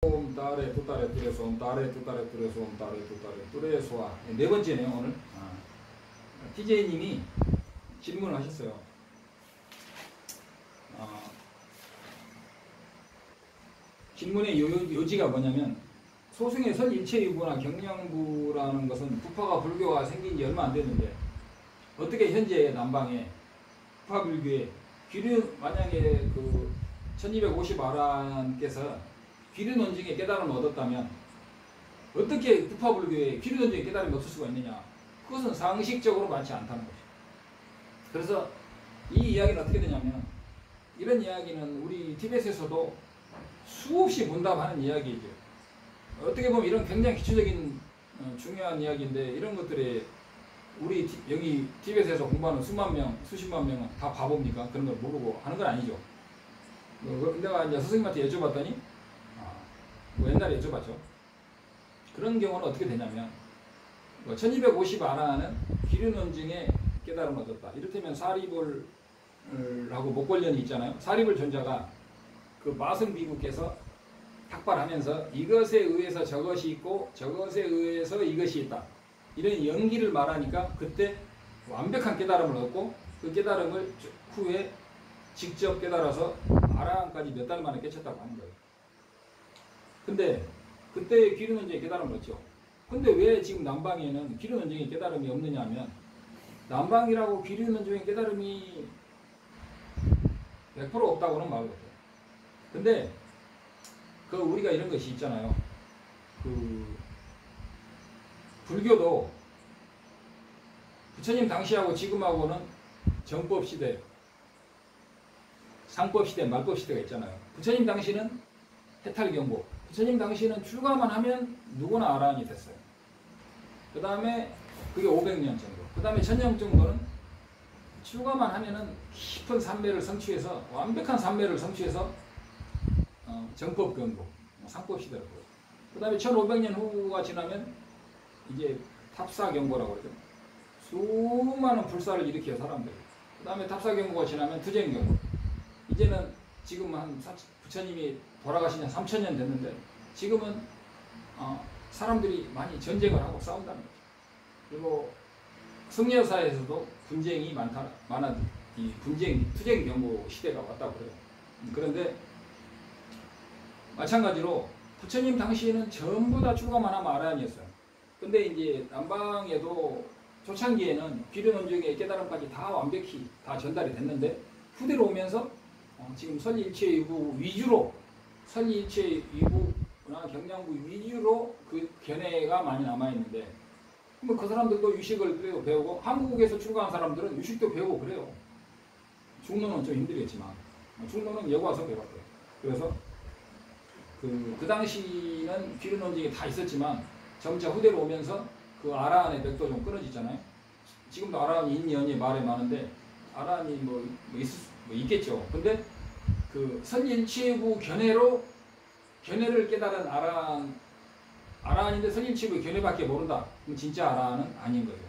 옴 따레 두 따레 뚜레소 옴 따레 두 따레 뚜레소 옴 따레 두 따레 뚜레소와 네 번째네요 오늘. TJ님이 질문을 하셨어요. 질문의 요지가 뭐냐면 소승의 선일체유부나 경량부라는 것은 부파가 불교가 생긴 지 얼마 안 됐는데 어떻게 현재 남방에 부파 불교에 만약에 그 1250아란께서 귀륜원증의 깨달음을 얻었다면 어떻게 부파 불교에 귀륜원증의 깨달음이 없을 수가 있느냐? 그것은 상식적으로 많지 않다는 거죠. 그래서 이 이야기는 어떻게 되냐면 이런 이야기는 우리 티벳에서도 수없이 문답하는 이야기죠. 어떻게 보면 이런 굉장히 기초적인 중요한 이야기인데 이런 것들에 우리 여기 티벳에서 공부하는 수만 명, 수십만 명은 다 바보입니까? 그런 걸 모르고 하는 건 아니죠. 내가 이제 스승님한테 여쭤봤더니 뭐 옛날에 여쭤봤죠. 그런 경우는 어떻게 되냐면 1250아라는 기륜원증의 깨달음을 얻었다. 이를테면 사리불하고 목걸련이 있잖아요. 사리불 존자가 그 마승비구께서 탁발하면서 이것에 의해서 저것이 있고 저것에 의해서 이것이 있다. 이런 연기를 말하니까 그때 완벽한 깨달음을 얻고 그 깨달음을 후에 직접 깨달아서 아라한까지 몇 달 만에 깨쳤다고 하는 거예요. 근데 그때 기륜원증의 깨달음을 얻죠. 근데 왜 지금 남방에는 기륜원증의 깨달음이 없느냐 하면 남방이라고 기륜원증의 깨달음이 100% 없다고는 말을 못해요. 근데 그 우리가 이런 것이 있잖아요. 그 불교도 부처님 당시하고 지금하고는 정법시대, 상법시대, 말법시대가 있잖아요. 부처님 당시는 해탈경보, 부처님 당시는 출가만 하면 누구나 아라한이 됐어요. 그 다음에 그게 500년 정도. 그 다음에 1000년 정도는 출가만 하면은 깊은 삼매를 성취해서 완벽한 삼매를 성취해서 정법경보, 상법시대라고 해요. 그 다음에 1500년 후가 지나면 이제 탑사경보라고 그러죠. 수많은 불사를 일으켜 사람들이. 그 다음에 탑사경보가 지나면 투쟁경보. 이제는 지금 한 부처님이 돌아가신 지 3000년 됐는데 지금은 사람들이 많이 전쟁을 하고 싸운다는 거죠. 그리고 승려사에서도 분쟁이 많아 이 투쟁 경보 시대가 왔다고 그래요. 그런데 마찬가지로 부처님 당시에는 전부 다 출가만 하면 아라한이었어요. 근데 이제 남방에도 초창기에는 기륜원증의 깨달음까지 다 완벽히 다 전달이 됐는데 후대로 오면서 지금 선일체유부 위주로 선일체유부나 경량부 위주로 그 견해가 많이 남아있는데 그 사람들도 유식을 배우고 한국에서 출가한 사람들은 유식도 배우고 그래요. 중로는 좀 힘들겠지만 중로는 여기 와서 배웠대요. 그래서 그 당시는 기륜원증이 다 있었지만 점차 후대로 오면서 그 아라한의 맥도 좀 끊어지잖아요. 지금도 아라한이 있니 없니 말이 많은데 아라한이 뭐 있겠죠. 근데 그 선일치부 견해를 깨달은 아라한인데 선일치부 견해밖에 모른다. 그럼 진짜 아라한은 아닌 거예요.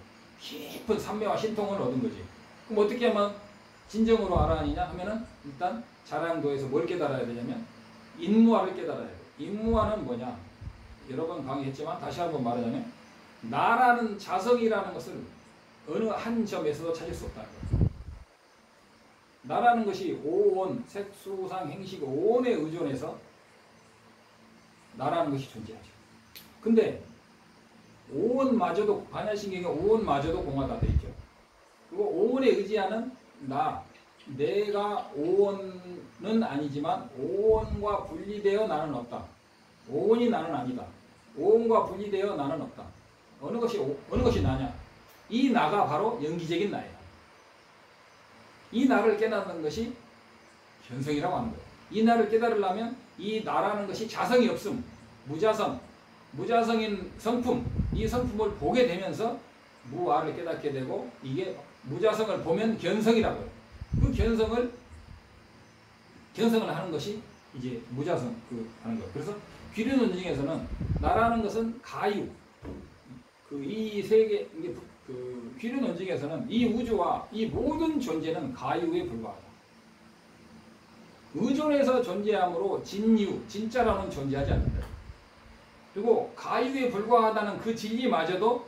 깊은 삼매와 신통을 얻은 거지. 그럼 어떻게 하면 진정으로 아라한이냐 하면은 일단 자량도에서 뭘 깨달아야 되냐면 인무화를 깨달아야 돼요. 인무화는 뭐냐? 여러 번 강의했지만 다시 한번 말하자면 나라는 자성이라는 것을 어느 한 점에서도 찾을 수 없다는 거예요. 나라는 것이 오온, 색수상, 행식, 오온에 의존해서 나라는 것이 존재하죠. 근데 오온마저도 반야신경에 오온마저도 공하다 돼 있죠. 그리고 오온에 의지하는 내가 오온은 아니지만 오온과 분리되어 나는 없다. 오온이 나는 아니다. 오온과 분리되어 나는 없다. 어느 것이 나냐? 이 나가 바로 연기적인 나예요. 이 나를 깨닫는 것이 견성이라고 하는 거예요. 이 나를 깨달으려면 이 나라는 것이 자성이 없음, 무자성인 성품, 이 성품을 보게 되면서 무아를 깨닫게 되고 이게 무자성을 보면 견성이라고 해요. 그 견성을 하는 것이 이제 무자성 하는 거예요. 그래서 기륜원증에서는 나라는 것은 가유, 이 세계 기륜원증에서는 이 우주와 이 모든 존재는 가유에 불과하다. 의존해서 존재하므로 진유, 진짜라는 존재하지 않는다. 그리고 가유에 불과하다는 그 진리마저도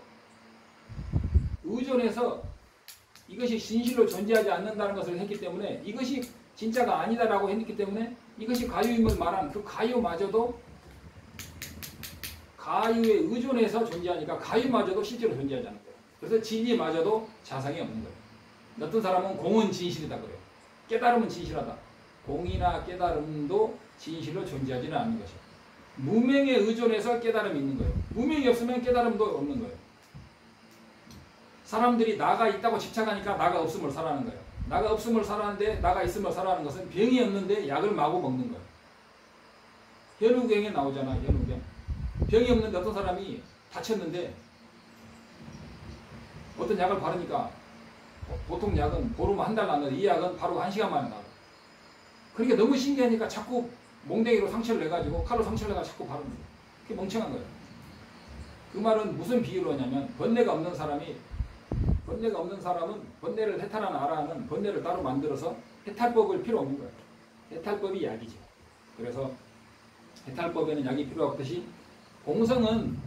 의존해서 이것이 진실로 존재하지 않는다는 것을 했기 때문에, 이것이 진짜가 아니다라고 했기 때문에 이것이 가유임을 말한 그 가유마저도 가유에 의존해서 존재하니까 가유마저도 실제로 존재하지 않는 거예요. 그래서 진리마저도 자성이 없는 거예요. 어떤 사람은 공은 진실이다 그래요. 깨달음은 진실하다. 공이나 깨달음도 진실로 존재하지는 않는 것이에요. 무명에 의존해서 깨달음이 있는 거예요. 무명이 없으면 깨달음도 없는 거예요. 사람들이 나가 있다고 집착하니까 나가 없음을 살아가는 거예요. 나가 없음을 살아가는데 나가 있음을 살아가는 것은 병이 없는데 약을 마구 먹는 거예요. 현우경에 나오잖아. 현우경. 병이 없는데 어떤 사람이 다쳤는데 어떤 약을 바르니까 보통 약은 보름 한 달 나는데 이 약은 바로 1시간 만에 나와요. 그러니까 너무 신기하니까 자꾸 몽댕이로 상처를 내가지고 칼로 상처를 내가 자꾸 바르는 거예요. 그게 멍청한 거예요. 그 말은 무슨 비유로 하냐면 번뇌가 없는 사람은 번뇌를 해탈하는 알아하는 번뇌를 따로 만들어서 해탈법을 필요 없는 거예요. 해탈법이 약이죠. 그래서 해탈법에는 약이 필요 없듯이 공성은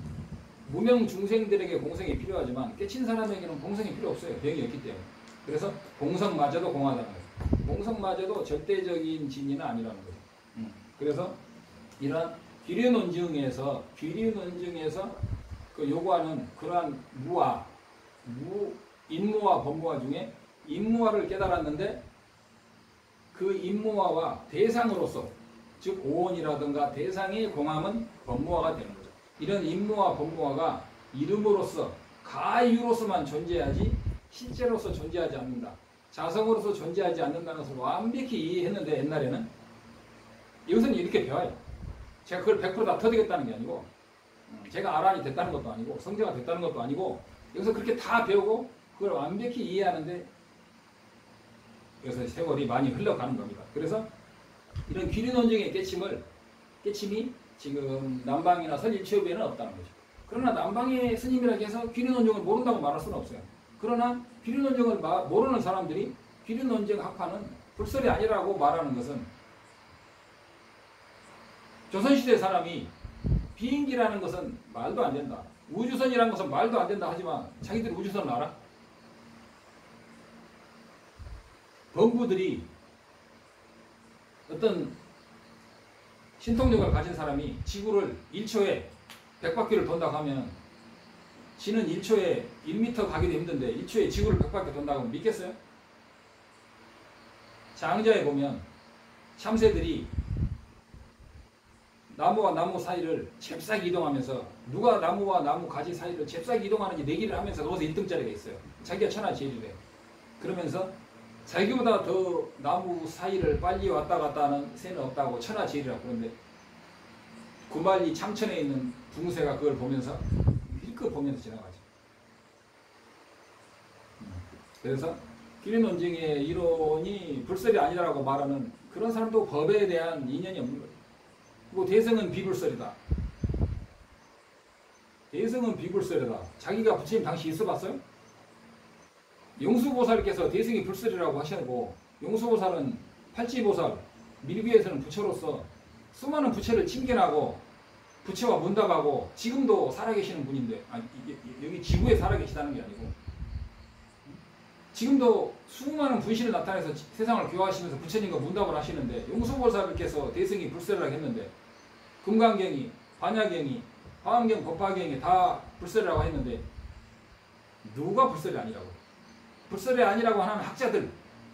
무명 중생들에게 공성이 필요하지만 깨친 사람에게는 공성이 필요 없어요. 병이 없기 때문에. 그래서 공성마저도 공하다는 거예요. 공성마저도 절대적인 진리는 아니라는 거예요. 그래서 이러한 귀륜논증에서 그 요구하는 그러한 인무와 법무화 중에 인무화를 깨달았는데 그 인무화와 대상으로서 즉 오온이라든가 대상의 공함은 법무화가 되는 거죠. 이런 인무와 법무화가 이름으로서 가유로서만 존재하지 실제로서 존재하지 않는다. 자성으로서 존재하지 않는다는 것을 완벽히 이해했는데 옛날에는 이것은 이렇게 배워요. 제가 그걸 100% 다 터득했다는 게 아니고 제가 아란이 됐다는 것도 아니고 성자가 됐다는 것도 아니고 여기서 그렇게 다 배우고 그걸 완벽히 이해하는데 여기서 세월이 많이 흘러가는 겁니다. 그래서 이런 귀륜논증의 깨침이 지금 남방이나 설일체협에는 없다는 거죠. 그러나 남방의 스님이라고 해서 귀륜논증을 모른다고 말할 수는 없어요. 그러나 귀륜논증을 모르는 사람들이 귀륜논증 학파는 불설이 아니라고 말하는 것은 조선시대 사람이 비행기라는 것은 말도 안 된다. 우주선이라는 것은 말도 안 된다 하지만 자기들이 우주선을 알아? 범부들이 어떤 신통력을 가진 사람이 지구를 1초에 100바퀴를 돈다고 하면 지는 1초에 1m 가기도 힘든데 1초에 지구를 100바퀴 돈다고 하면 믿겠어요? 장자에 보면 참새들이 나무와 나무 사이를 잽싸게 이동하면서 누가 나무와 나무 가지 사이를 잽싸게 이동하는지 내기를 하면서 거기서 1등짜리가 있어요. 자기가 천하제일이래. 그러면서 자기보다 더 나무 사이를 빨리 왔다 갔다 하는 새는 없다고 천하제일이라고 그러는데 구만리 창천에 있는 붕새가 그걸 보면서 힐끗 보면서 지나가죠. 그래서 귀륜논증의 이론이 불설이 아니라고 말하는 그런 사람도 법에 대한 인연이 없는 거예요. 그리고 대성은 비불설이다. 대성은 비불설이다. 자기가 부처님 당시 있어봤어요? 용수보살께서 대성이 불설이라고 하시고 용수보살은 팔찌보살, 밀귀에서는 부처로서 수많은 부처를 칭견하고 부처와 문답하고 지금도 살아계시는 분인데 여기 지구에 살아계시다는 게 아니고 지금도 수많은 분신을 나타내서 세상을 교화하시면서 부처님과 문답을 하시는데 용수보살께서 대성이 불설이라고 했는데 금강경이, 반야경이, 화엄경, 법화경이 다 불설이라고 했는데 누가 불설이 아니라고? 불설이 아니라고 하는 학자들,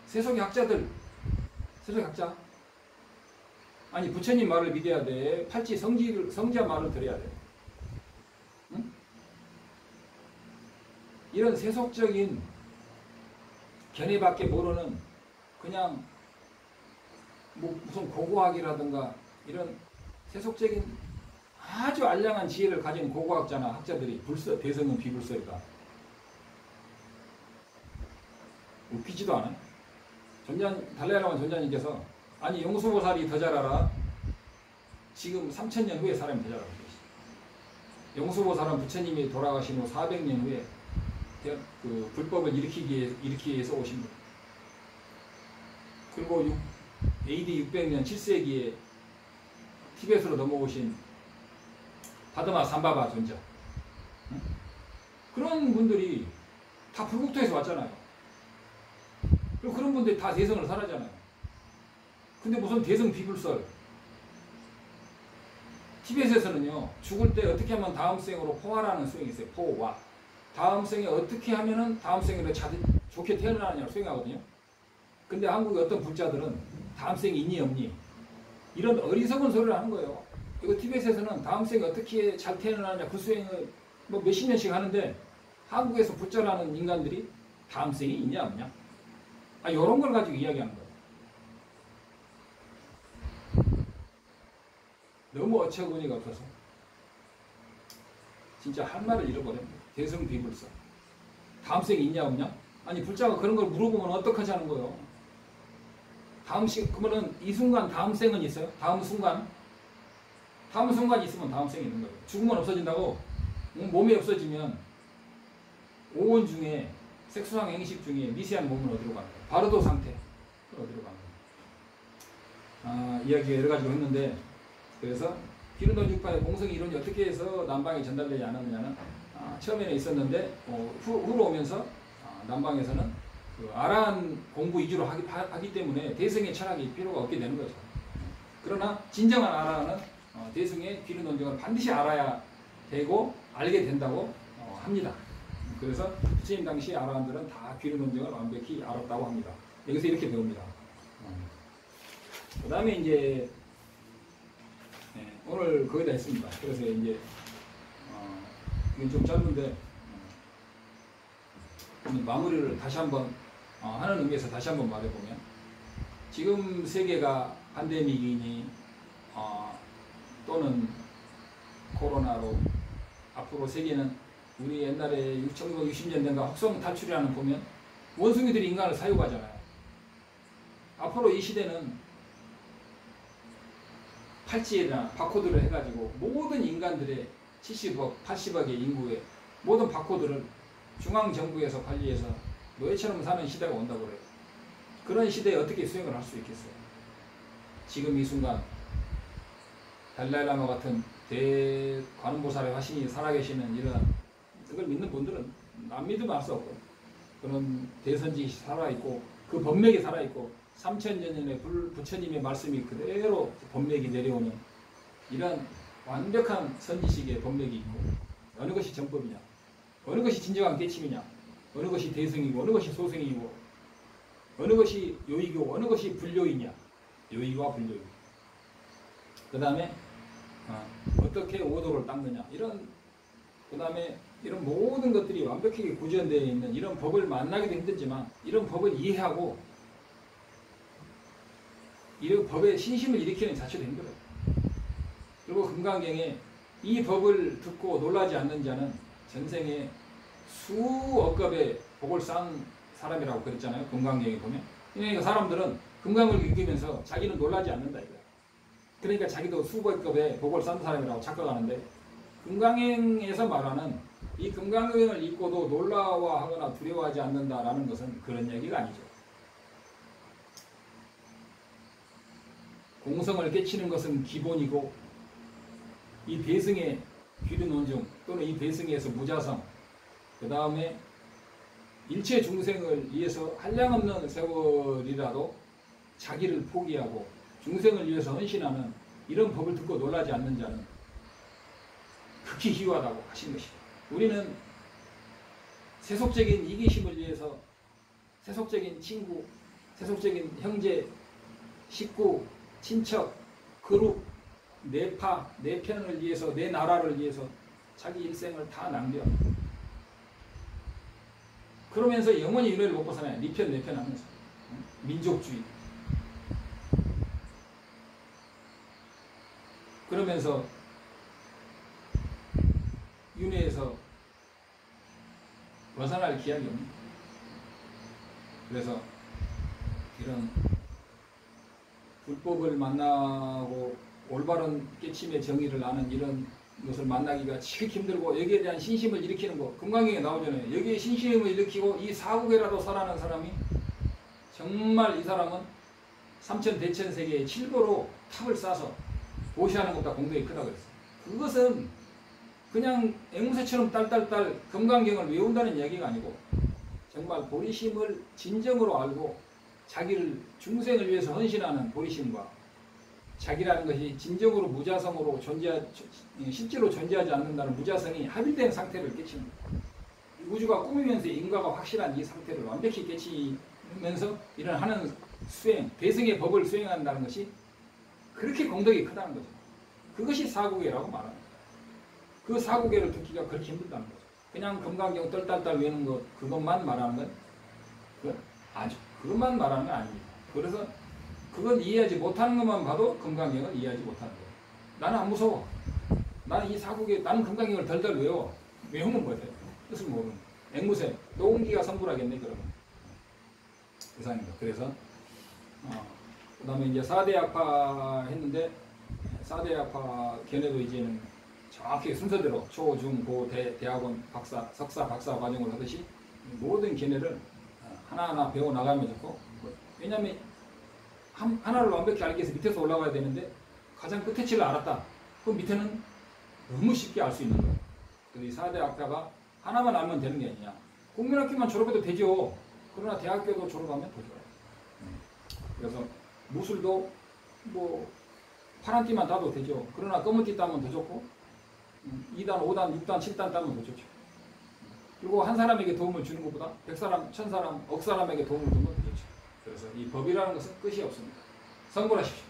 세속의 학자들, 세속의 학자. 아니 부처님 말을 믿어야 돼. 팔찌 성자 말을 들어야 돼. 응? 이런 세속적인 견해밖에 모르는 그냥 뭐 무슨 고고학이라든가 이런 세속적인 아주 알량한 지혜를 가진 고고학자나 학자들이 대성은 비불설이다. 웃기지도 않아요. 달라야라만 전자님께서 아니 용수보살이 더 잘 알아. 지금 3000년 후에 사람이 더 잘 알고 계시죠. 용수보살은 부처님이 돌아가신 후 400년 후에 그 불법을 일으키기 위해서 오신 분. 그리고 AD 600년 7세기에 티벳으로 넘어오신 바드마 삼바바 존자. 응? 그런 분들이 다 불국토에서 왔잖아요. 그리고 그런 분들이 다 대성을 살았잖아요. 근데 무슨 대성 비불설. 티벳에서는요, 죽을 때 어떻게 하면 다음 생으로 포화라는 수행이 있어요. 포화. 다음 생에 어떻게 하면은 다음 생으로 좋게 태어나느냐를 수행하거든요. 근데 한국의 어떤 불자들은 다음 생이 있니 없니 이런 어리석은 소리를 하는 거예요. 이거 티벳에서는 다음 생에 어떻게 잘 태어나느냐 그 수행을 뭐 몇십 년씩 하는데 한국에서 불자라는 인간들이 다음 생이 있냐 없냐 이런 걸 가지고 이야기하는 거예요. 너무 어처구니가 없어서 진짜 할 말을 잃어버립니다. 대성비불사. 다음 생이 있냐 없냐? 아니 불자가 그런 걸 물어보면 어떡하자는 거예요. 그러면은 이 순간 다음 생은 있어요? 다음 순간 있으면 다음 생이 있는 거예요. 죽으면 없어진다고? 몸이 없어지면 오온 중에 색수상 행식 중에 미세한 몸은 어디로 가는 거예요? 바르도 상태 어디로 가는 거예요? 이야기가 여러 가지로 했는데 그래서 기르돈 육파의 공성이 이론이 어떻게 해서 남방에 전달되지 않았느냐는 처음에는 있었는데 후로 오면서 남방에서는 그 아라한 공부 위주로 하기 때문에 대승의 철학이 필요가 없게 되는 거죠. 그러나 진정한 아라한은 대승의 기르 논증을 반드시 알아야 되고 알게 된다고 합니다. 그래서 부처님 당시 아라한들은 다 기르 논증을 완벽히 알았다고 합니다. 여기서 이렇게 배웁니다. 그 다음에 이제 오늘 거의 다 했습니다. 그래서 이제 이건 좀 짧은데 마무리를 다시 한번 하는 의미에서 다시 한번 말해보면 지금 세계가 팬데믹이니 또는 코로나로 앞으로 세계는 우리 옛날에 1960년대인가 혹성 탈출이라는 보면 원숭이들이 인간을 사육하잖아요. 앞으로 이 시대는 팔찌나 바코드를 해가지고 모든 인간들의 70억, 80억의 인구의 모든 바코드를 중앙정부에서 관리해서 노예처럼 사는 시대가 온다고 그래요. 그런 시대에 어떻게 수행을 할 수 있겠어요? 지금 이 순간 달라이라마 같은 대관음보살의 화신이 살아계시는 이런 그걸 믿는 분들은 안 믿으면 알 수 없고 그런 대선지이 살아있고 그 법맥이 살아있고 3000년의 부처님의 말씀이 그대로 법맥이 내려오는 이런 완벽한 선지식의 법맥이 있고 어느 것이 정법이냐 어느 것이 진정한 깨침이냐 어느 것이 대승이고 어느 것이 소승이고 어느 것이 요이고 어느 것이 불요이냐 요이와 불요이 그 다음에 어떻게 오도를 닦느냐 그 다음에 이런 모든 것들이 완벽하게 구현되어 있는 이런 법을 만나기도 힘들지만 이런 법을 이해하고 이런 법의 신심을 일으키는 자체도 힘들어요. 그리고 금강경에 이 법을 듣고 놀라지 않는 자는 전생에 수억 겁의 복을 쌓은 사람이라고 그랬잖아요. 금강경에 보면. 그러니까 사람들은 금강을 읽으면서 자기는 놀라지 않는다 이거야. 그러니까 자기도 수억 겁의 복을 쌓은 사람이라고 착각하는데 금강경에서 말하는 이 금강경을 읽고도 놀라워하거나 두려워하지 않는다라는 것은 그런 얘기가 아니죠. 공성을 깨치는 것은 기본이고 이 배승의 귀륜원중 또는 이 배승에서 무자성 그 다음에 일체 중생을 위해서 한량없는 세월이라도 자기를 포기하고 중생을 위해서 헌신하는 이런 법을 듣고 놀라지 않는 자는 극히 희화하다고 하신 것이다. 우리는 세속적인 이기심을 위해서 세속적인 친구, 세속적인 형제, 식구, 친척, 그룹, 내 파, 내 편을 위해서, 내 나라를 위해서 자기 일생을 다 낭비하고 그러면서 영원히 윤회를 못 벗어나요. 네 편, 내 편 하면서 민족주의 그러면서 윤회에서 벗어날 기약이 없습니다. 그래서 이런 불법을 만나고 올바른 깨침의 정의를 아는 이런 것을 만나기가 지극히 힘들고 여기에 대한 신심을 일으키는 거 금강경에 나오잖아요. 여기에 신심을 일으키고 이 사국에라도 설하는 사람이 정말 이 사람은 삼천대천 세계의 칠보로 탑을 쌓아서 보시하는 것보다 공덕이 크다고 그랬어요. 그것은 그냥 앵무새처럼 딸딸딸 금강경을 외운다는 이야기가 아니고 정말 보리심을 진정으로 알고 자기를 중생을 위해서 헌신하는 보리심과 자기라는 것이 진정으로 무자성으로 실제로 존재하지 않는다는 무자성이 합일된 상태를 깨치는 거예요. 우주가 꾸미면서 인과가 확실한 이 상태를 완벽히 깨치면서 이런 하는 수행, 대승의 법을 수행한다는 것이 그렇게 공덕이 크다는 거죠. 그것이 사구계라고 말하는 거예요. 그 사구계를 듣기가 그렇게 힘들다는 거죠. 그냥 금강경 떨딸딸 외우는 것, 그것만 말하는 건 그것만 말하는 건 아닙니다. 그래서 그건 이해하지 못하는 것만 봐도 금강경을 이해하지 못하는 거예요. 나는 안 무서워. 나는 이 사구계, 나는 금강경을 덜덜 외워. 외우는 거예요. 뜻을 모르는 거예요. 앵무새, 노온기가 성불하겠네, 그러면. 이상입니다. 그래서 그 다음에 이제 4대 약파 했는데 4대 약파 견해도 이제는 정확히 순서대로 초, 중, 고, 대학원, 박사, 석사, 박사 과정을 하듯이 모든 견해를 하나하나 배워나가면 좋고, 왜냐하면 하나를 완벽히 알기 위해서 밑에서 올라가야 되는데 가장 끝에 치를 알았다. 그럼 밑에는 너무 쉽게 알 수 있는 거예요. 그래서 이 4대 약파가 하나만 알면 되는 게 아니냐. 국민학교만 졸업해도 되죠. 그러나 대학교도 졸업하면 더 좋아요. 그래서 무술도 뭐 파란 띠만 따도 되죠. 그러나 검은 띠 따면 더 좋고 2단, 5단, 6단, 7단 따면 더 좋죠. 그리고 한 사람에게 도움을 주는 것보다 100사람, 1000사람, 억 사람에게 도움을 주는 건 더 좋죠. 그래서 이 법이라는 것은 끝이 없습니다. 성불하십시오.